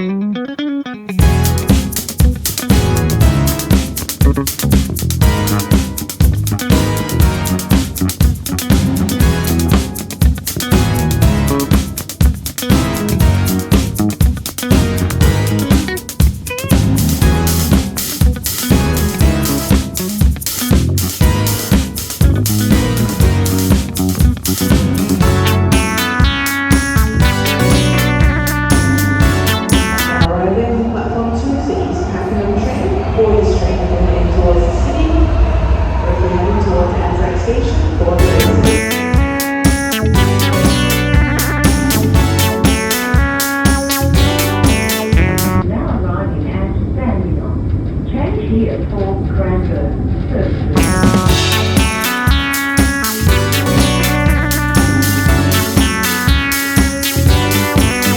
तो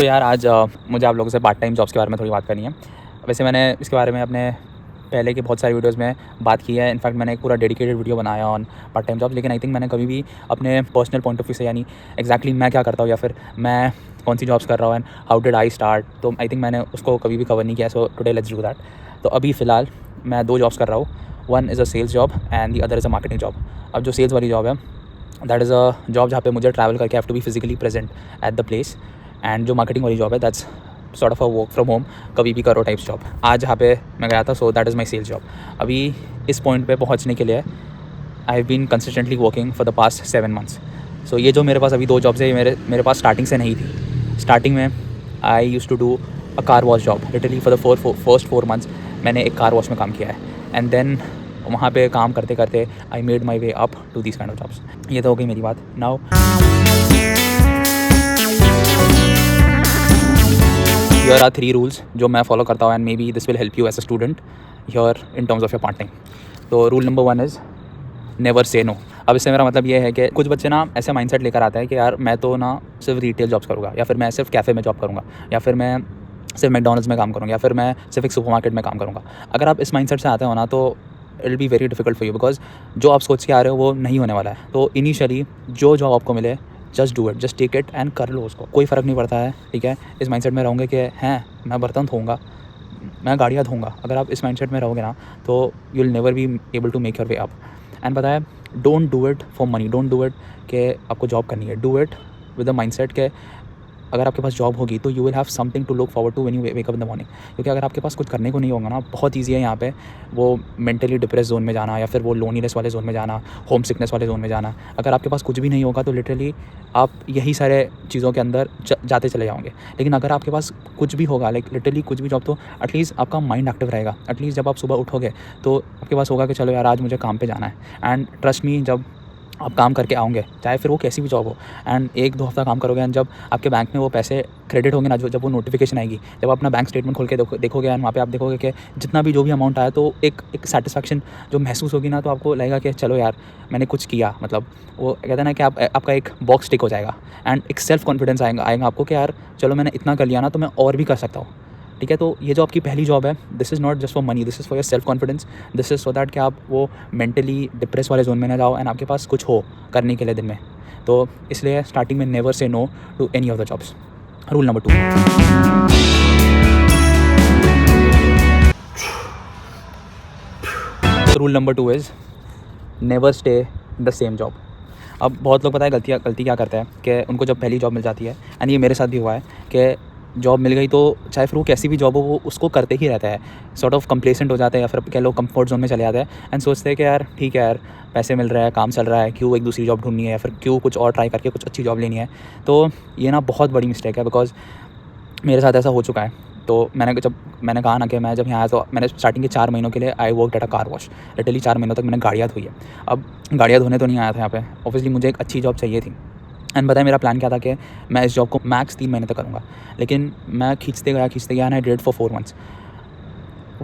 यार आज मुझे आप लोगों से पार्ट टाइम जॉब्स के बारे में थोड़ी बात करनी है। वैसे मैंने इसके बारे में अपने पहले के बहुत सारी वीडियोस में बात की है। इनफैक्ट मैंने एक पूरा डेडिकेटेड वीडियो बनाया ऑन पार्ट टाइम जॉब, लेकिन आई थिंक मैंने कभी भी अपने पर्सनल पॉइंट ऑफ व्यू से, यानी एग्जैक्टली मैं क्या करता हूँ या फिर मैं कौन सी जॉब्स कर रहा हूँ and how did I start, तो आई थिंक मैंने उसको कभी भी कवर नहीं किया। So today let's do that. तो अभी फ़िलहाल मैं 2 जॉब्स कर रहा हूँ। One is a sales job and the other is a marketing job. अब जो सेल्स वाली जॉब है दैट इज़ अ जॉब जहाँ पे मुझे ट्रैवल करके have to be physically present at the place, and जो मार्केटिंग वाली जॉब है that's sort of a work from home, कभी भी करो टाइप्स जॉब। आज जहाँ पे मैं गया था, so that is my sales job. अभी इस पॉइंट पे पहुँचने के लिए I have been consistently working for the past 7 months। सो ये जो मेरे पास अभी 2 जॉब्स है, ये मेरे पास स्टार्टिंग से नहीं थी। स्टार्टिंग में I use to do a car wash job. Literally for the first 4 months मैंने एक कार वॉश में काम किया है, एंड देन वहाँ पे काम करते करते I made my way up to this kind of jobs. ये तो हो गई मेरी बात। नाउ हियर आर 3 रूल्स जो मैं फॉलो करता हूँ, and maybe this will help you as a student here in terms of your part time. तो rule number 1 is never say no. अब इससे मेरा मतलब ये है कि कुछ बच्चे ना ऐसे माइंडसेट लेकर आते हैं कि यार मैं तो ना सिर्फ रिटेल जॉब्स करूँगा, या फिर मैं सिर्फ कैफ़े में जॉब करूँगा, या फिर मैं सिर्फ मैकडॉनल्ड्स में काम करूँगा, या फिर मैं सिर्फ एक सुपरमार्केट में काम करूँगा। अगर आप इस माइंडसेट से आते हो ना, तो it will be very difficult for you, because जो आप सोच के आ रहे हो वो नहीं होने वाला है। तो इनिशियली जो जॉब आपको मिले, just do it, just take it and कर लो उसको, कोई फ़र्क नहीं पड़ता है। ठीक है, इस माइंडसेट में रहोगे कि हैं मैं बर्तन धोऊंगा, मैं गाड़ियाँ धोऊंगा। अगर आप इस माइंडसेट में रहोगे ना, तो you will never be able to make your way up. And पता है, don't do it for money, don't do it कि आपको जॉब करनी है। Do it with the mindset के अगर आपके पास जॉब होगी तो you will have something to look forward to when you wake up in the morning. क्योंकि अगर आपके पास कुछ करने को नहीं होगा ना, बहुत ईजी है यहाँ पे वो मेंटली डिप्रेस जोन में जाना, या फिर वो लोनलीनेस वाले जोन में जाना, होम सिकनेस वाले जोन में जाना। अगर आपके पास कुछ भी नहीं होगा तो लिटरली आप यही सारे चीज़ों के अंदर जाते चले जाओगे। लेकिन अगर आपके पास कुछ भी होगा, लाइक लिटरली कुछ भी जॉब, तो एटलीस्ट आपका माइंड एक्टिव रहेगा। एटलीस्ट जब आप सुबह उठोगे तो आपके पास होगा कि चलो यार आज मुझे काम पे जाना है। एंड ट्रस्ट मी, जब आप काम करके आओगे, चाहे फिर वो कैसी भी जॉब हो, एंड 1-2 हफ्ता काम करोगे, एंड जब आपके बैंक में वो पैसे क्रेडिट होंगे ना, जब वो नोटिफिकेशन आएगी, जब आप अपना बैंक स्टेटमेंट खोल के देखोगे, एंड वहाँ पे आप देखोगे कि जितना भी जो भी अमाउंट आया, तो एक सेटिस्फैक्शन जो महसूस होगी ना, तो आपको लगेगा कि चलो यार मैंने कुछ किया। मतलब वो कहते हैं ना कि आपका एक बॉक्स टिक हो जाएगा, एंड एक सेल्फ कॉन्फिडेंस आएगा आपको कि यार चलो मैंने इतना कर लिया ना, तो मैं और भी कर सकता हूँ। ठीक है, तो ये जो आपकी पहली जॉब है, this is not just for money, this is for your self confidence. This is so that कि आप वो मेंटली डिप्रेस वाले जोन में ना जाओ, एंड आपके पास कुछ हो करने के लिए दिन में। तो इसलिए स्टार्टिंग में never say no to any of the jobs. Rule number 2, rule number 2 is never stay the same job. अब बहुत लोग पता है गलती क्या करते हैं कि उनको जब पहली जॉब मिल जाती है, एंड ये मेरे साथ भी हुआ है कि जॉब मिल गई तो चाहे फिर वो कैसी भी जॉब हो, वो उसको करते ही रहता है। सॉर्ट ऑफ कंप्लेसेंट हो जाते हैं, या फिर कह लो कंफर्ट जोन में चले जाते हैं, एंड सोचते हैं कि यार ठीक है यार, पैसे मिल रहा है, काम चल रहा है, क्यों एक दूसरी जॉब ढूंढनी है, या फिर क्यों कुछ और ट्राई करके कुछ अच्छी जॉब लेनी है। तो ये ना बहुत बड़ी मिस्टेक है, बिकॉज मेरे साथ ऐसा हो चुका है। तो मैंने कहा ना कि मैं जब यहाँ आया, तो मैंने स्टार्टिंग के 4 महीनों के लिए I work at a car wash. Literally 4 महीनों तक मैंने गाड़ियाँ धोई है। अब गाड़ियाँ धोने तो नहीं आया था यहाँ पे, ऑब्वियसली मुझे एक अच्छी जॉब चाहिए थी। एंड पता है मेरा प्लान क्या था कि मैं इस जॉब को मैक्स 3 महीने तक करूँगा, लेकिन मैं खींचते गया and I did for 4 months।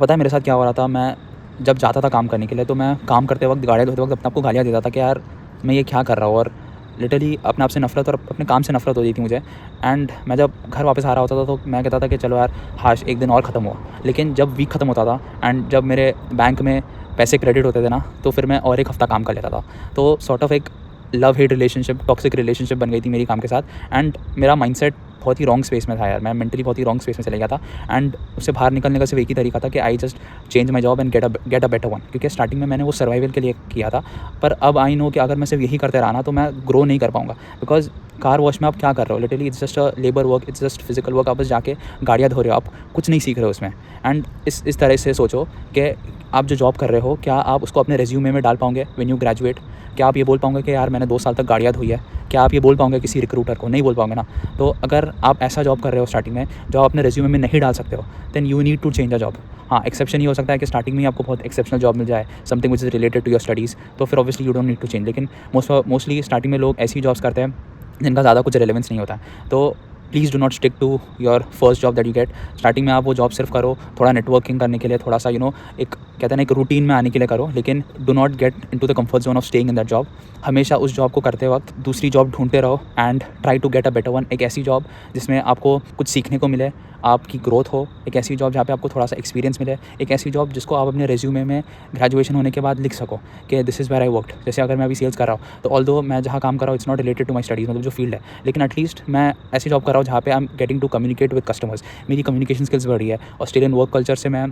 पता है मेरे साथ क्या हो रहा था, मैं जब जाता था काम करने के लिए, तो मैं काम करते वक्त, गाड़ियाँ धोते वक्त अपने आप को गालियाँ देता था कि यार मैं ये क्या कर रहा हूँ, और लिटरली अपने आप से नफरत और अपने काम से नफरत हो रही थी मुझे। एंड मैं जब घर वापस आ रहा होता था, तो मैं कहता था कि चलो यार हाश एक दिन और ख़त्म हुआ। लेकिन जब वीक ख़त्म होता था, एंड जब मेरे बैंक में पैसे क्रेडिट होते थे ना, तो फिर मैं और एक हफ़्ता काम कर लेता था। तो सॉर्ट ऑफ एक love hate relationship, toxic relationship बन गई थी मेरी काम के साथ। एंड मेरा माइंडसेट बहुत ही रॉन्ग स्पेस में था यार, मैं मेंटली बहुत ही रॉन्ग स्पेस में चले गया था। एंड उससे बाहर निकलने का सिर्फ एक ही तरीका था कि I just change my job and gate a better one. क्योंकि स्टार्टिंग में मैंने वो सर्वाइवल के लिए किया था, पर अब आई नो कि अगर मैं सिर्फ यही करते रहा ना तो मैं ग्रो नहीं कर पाऊंगा। बिकॉज कार वॉश में आप क्या कर रहे हो, literally it's just a labour work, it's just physical work. आप बस जाके गाड़ियाँ धो रहे हो, आप कुछ नहीं सीख रहे हो उसमें। एंड इस तरह से सोचो कि आप जो जॉब कर रहे हो क्या आप उसको अपने रेज्यूमे में डाल पाओगे व्हेन यू ग्रेजुएट? क्या आप ये बोल पाओगे कि यार मैंने 2 साल तक गाड़ियाँ धोई है? क्या आप ये बोल पाओगे किसी रिक्रूटर को? नहीं बोल पाओगे ना। तो अगर आप ऐसा जॉब कर रहे हो स्टार्टिंग में जो आप अपने रेज्यूमे में नहीं डाल सकते हो, then you need to change a job. हाँ, एक्सेप्शन ये हो सकता है कि स्टार्टिंग में ही आपको बहुत एक्सेप्शनल जॉब मिल जाए, something which is related to your studies, तो फिर obviously you don't need to change. लेकिन मोस्टली स्टार्टिंग में लोग ऐसी जॉब्स करते हैं जिनका ज़्यादा कुछ रेलेवेंस नहीं होता। तो please do not stick to your first job that you get. Starting में आप वो जॉब सिर्फ करो थोड़ा नेटवर्किंग करने के लिए, थोड़ा सा एक कहते हैं ना एक रूटीन में आने के लिए करो, लेकिन do not get into the comfort zone of staying in that job. हमेशा उस जॉब को करते वक्त दूसरी जॉब ढूंढते रहो and try to get a better one. एक ऐसी जॉब जिसमें आपको कुछ सीखने को मिले, आपकी ग्रोथ हो। एक ऐसी जॉब जहाँ पे आपको थोड़ा सा एक्सपीरियंस मिले। एक ऐसी जॉब जिसको आप अपने रेज्यूमे में ग्रेजुएशन होने के बाद लिख सको कि this is where I worked. जैसे अगर मैं अभी सेल्स कर रहा हूँ तो ऑल्दो मैं जहाँ काम कर रहा हूँ it's not related to my studies, मतलब जो फील्ड है, लेकिन एटलीस्ट मैं ऐसी जॉब कर रहा हूँ जहाँ पे I am getting to communicate with customers. मेरी कम्युनिकेशन स्किल्स बढ़ी है, ऑस्ट्रेलियन वर्क कल्चर से मैं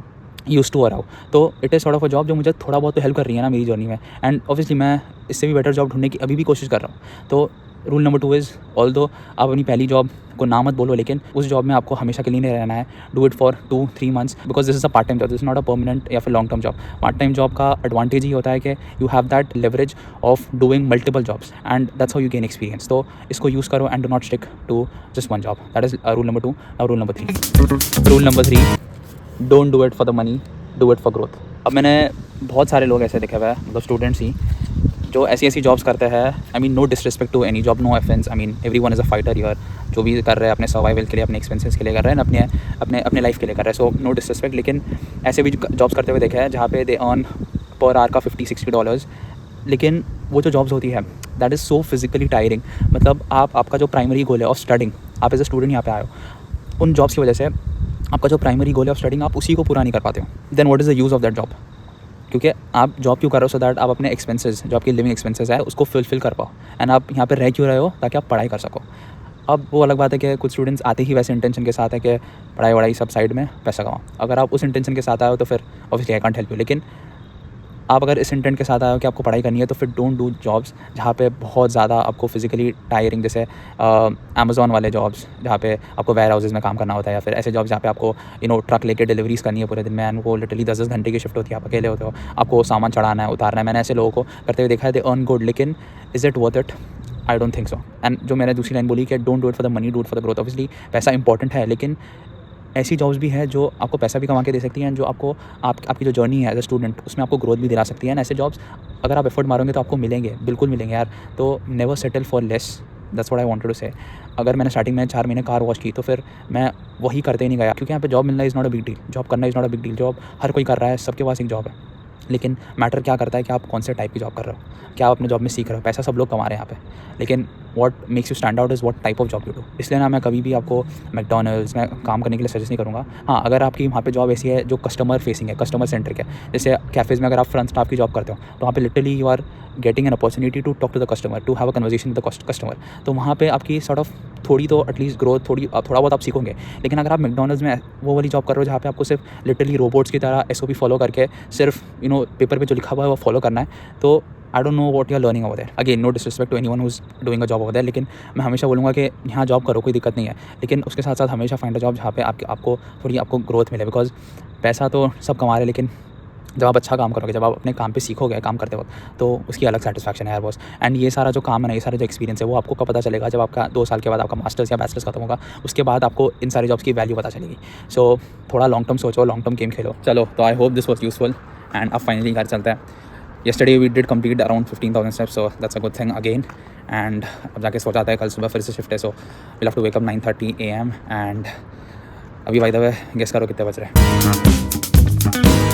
यूज़ टू हो रहा हूँ। तो it is sort of a job जो मुझे थोड़ा बहुत तो हेल्प कर रही है ना मेरी जर्नी में। एंड ऑब्वियसली मैं इससे भी बेटर जॉब ढूंढने की अभी भी कोशिश कर रहा हूँ। तो रूल नंबर 2 इज़ ऑल्दो आप अपनी पहली जॉब को ना मत बोलो, लेकिन उस जॉब में आपको हमेशा के लिए नहीं रहना है। Do it for 2-3 months because this is a part time job, this is not a permanent या फिर long term job. Part time job का एडवांटेज ही होता है कि you have that leverage of doing multiple jobs and that's how you gain experience. तो इसको use करो and do not stick to just one job. That is rule number 2। Now rule number 3। Rule number 3, don't do it for the money, do it for growth. अब मैंने बहुत सारे लोग ऐसे देखे हुए हैं, मतलब स्टूडेंट्स ही, जो ऐसी जॉब्स करते हैं। I mean no disrespect to any job, no offense, I mean everyone is a fighter here. जो भी कर रहे हैं अपने सर्वाइवल के लिए, अपने एक्सपेंसेस के लिए कर रहे हैं, अपने लाइफ के लिए कर रहे हैं, सो नो डिसरिस्पेक्ट। लेकिन ऐसे भी जॉब्स करते हुए देखे हैं जहाँ पे दे अर्न पर आवर का $50-60। लेकिन वो जो जॉब्स होती है that is so physically tiring. मतलब आपका जो प्राइमरी गोल है ऑफ स्टडिंग, आप एज अ स्टूडेंट यहाँ पे आए हो, उन जॉब्स की वजह से आपका जो प्राइमरी गोल है ऑफ स्टडिंग आप उसी को पूरा नहीं कर पाते हो। Then what is the use of that job? क्योंकि आप जॉब क्यों कर रहे हो? सो दैट आप अपने एक्सपेंसेस, जो आपकी लिविंग एक्सपेंसेस है, उसको फुलफिल कर पाओ। एंड आप यहाँ पे रह क्यों रहे हो? ताकि आप पढ़ाई कर सको। अब वो अलग बात है कि कुछ स्टूडेंट्स आते ही वैसे इंटेंशन के साथ है कि पढ़ाई वढ़ाई सब साइड में, पैसा कमाओ। अगर आप उस इंटेंशन के साथ आए हो तो फिर obviously I can't help you. लेकिन आप अगर इस इंटेंट के साथ आए हो कि आपको पढ़ाई करनी है तो फिर डोंट डू जॉब्स जहाँ पे बहुत ज़्यादा आपको फिजिकली टायरिंग, जैसे अमेज़ॉन वाले जॉब्स जहाँ पे आपको वेयर हाउसेज़ में काम करना होता है, या फिर ऐसे जॉब्स जहाँ पे आपको ट्रक लेके डिलीवरीज़ करनी है पूरे दिन में, एंड वो लिटरली 10-10 घंटे की शिफ्ट होती है, आप अकेले होते हो, आपको सामान चढ़ाना है, उतारना है। मैंने ऐसे लोगों को करते हुए देखा है, दे अर्न गुड, लेकिन is it worth it? I don't think so. And जो मैंने दूसरी लाइन बोली कि don't do it for the money, do it for the growth. Obviously पैसा इंपॉर्टेंट है, लेकिन ऐसी जॉब्स भी है जो आपको पैसा भी कमा के दे सकती हैं, जो आपको आपकी जो जर्नी है एज अ स्टूडेंट उसमें आपको ग्रोथ भी दिला सकती है। एंड ऐसे जॉब्स अगर आप एफर्ट मारोगे तो आपको मिलेंगे, बिल्कुल मिलेंगे यार। तो never settle for less, that's what I wanted to say. अगर मैंने स्टार्टिंग में 4 महीने कार वॉश की तो फिर मैं वही करते ही नहीं गया, क्योंकि यहाँ पे जॉब मिलना is not a big deal, job करना is not a big deal. Job हर कोई कर रहा है, सबके पास एक जॉब है, लेकिन मैटर क्या करता है कि आप कौन से टाइप की जॉब कर रहे हो, क्या आप अपने जॉब में सीख रहे हो। पैसा सब लोग कमा रहे हैं यहाँ पे, लेकिन what makes you stand out is what type of job you do. इसलिए ना मैं कभी भी आपको मैकडॉनल्ड्स में काम करने के लिए सजेस्ट नहीं करूँगा। हाँ, अगर आपकी वहाँ पे जॉब ऐसी है जो कस्टमर फेसिंग है, कस्टमर सेंट्रिक है, जैसे कैफ़ेज़ में अगर आप फ्रंट स्टाफ की जॉब करते हो तो वहाँ पे literally you are getting an opportunity to talk to the customer, to have a conversation with the customer. तो वहाँ पे आपकी सॉर्ट ऑफ थोड़ी तो एटलीस्ट ग्रोथ, थोड़ा बहुत आप सीखोगे। लेकिन अगर आप मैकडॉनल्ड्स में वो वाली जॉब कर रहे हो जहाँ पे आपको सिर्फ लिटरली रोबोट्स की तरह SOP फॉलो करके सिर्फ पेपर पे जो लिखा हुआ है वो फॉलो करना है, तो I don't know what you are learning over there. Again no disrespect to anyone who is doing a job over there, लेकिन मैं हमेशा बोलूँगा कि यहाँ जॉब करो, कोई दिक्कत नहीं है, लेकिन उसके साथ साथ हमेशा फाइंड अ जॉब जहाँ पे आपको थोड़ी ग्रोथ मिले। बिकॉज पैसा तो सब कमा रहे हैं, लेकिन जब आप अच्छा काम करोगे, जब आप अपने काम पे सीखोगे काम करते वक्त, तो उसकी अलग सेटिस्फैक्शन है यार बॉस। एंड ये सारा जो काम है ना, ये सारा जो एक्सपीरियंस है वो आपको कब पता चलेगा? जब आपका 2 साल के बाद आपका मास्टर्स या बैचलर्स खत्म होगा, उसके बाद आपको इन सारी जॉब्स की वैल्यू पता चलेगी। सो थोड़ा लॉन्ग टर्म सोचो, लॉन्ग टर्म गेम खेलो। चलो, तो I hope this was useful and अब फाइनली घर चलते हैं। yesterday we did complete around 15,000 steps, so that's a good thing again. And अब जाके सो जाता है, कल सुबह फिर से शिफ्ट है, so we'll have to wake up 9:30 AM and अभी बाय द वे गेस करो कितने बज रहे हैं।